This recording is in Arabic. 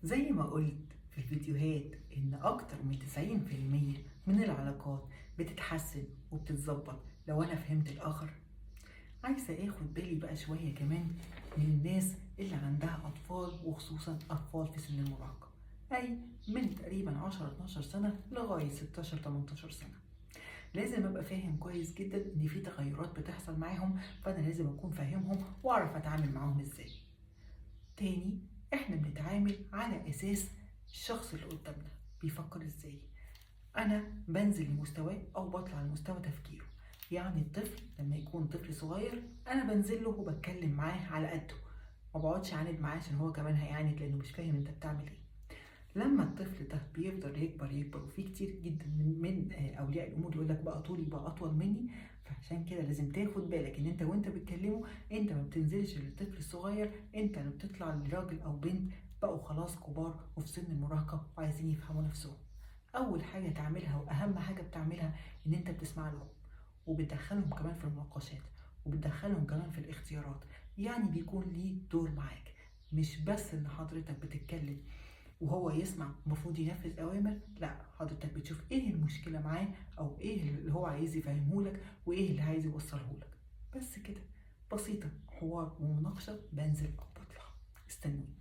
زي ما قلت في الفيديوهات إن أكتر من 90% من العلاقات بتتحسن وبتتظبط لو أنا فهمت الآخر. عايزة آخد بالي بقى شوية كمان من الناس اللي عندها أطفال، وخصوصا أطفال في سن المراهقة، أي من تقريبا 10-12 سنة لغاية 16-18 سنة. لازم أبقى فاهم كويس جدا إن في تغيرات بتحصل معاهم، فأنا لازم أكون فاهمهم وأعرف أتعامل معاهم إزاي. تاني، احنا بنتعامل على اساس الشخص اللي قدامنا بيفكر ازاي. انا بنزل لمستواه او بطلع لمستوى تفكيره. يعني الطفل لما يكون طفل صغير انا بنزل له وبتكلم معاه على قده، ما بقعدش اعاند معاه عشان هو كمان هيعاند لانه مش فاهم انت بتعمل ايه. لما الطفل ده بيفضل يكبر يكبر، وفي كتير جدا من اولياء الامور يقول لك بقى طولي بقى اطول مني، فعشان كده لازم تاخد بالك ان انت وانت بتكلمه انت ما بتنزلش للطفل الصغير، انت اللي بتطلع لراجل او بنت بقوا خلاص كبار وفي سن المراهقه وعايزين يفهموا نفسهم. اول حاجه تعملها واهم حاجه بتعملها ان انت بتسمع لهم، وبتدخلهم كمان في المناقشات، وبتدخلهم كمان في الاختيارات. يعني بيكون ليه دور معاك، مش بس ان حضرتك بتتكلم وهو يسمع المفروض ينفذ اوامر. لا، حضرتك بتشوف ايه المشكله معاه، او ايه اللي هو عايز يفهمهولك، وايه اللي عايز يوصلهولك. بس كده، بسيطه، حوار ومناقشه، بنزل او بطلع. استنوني.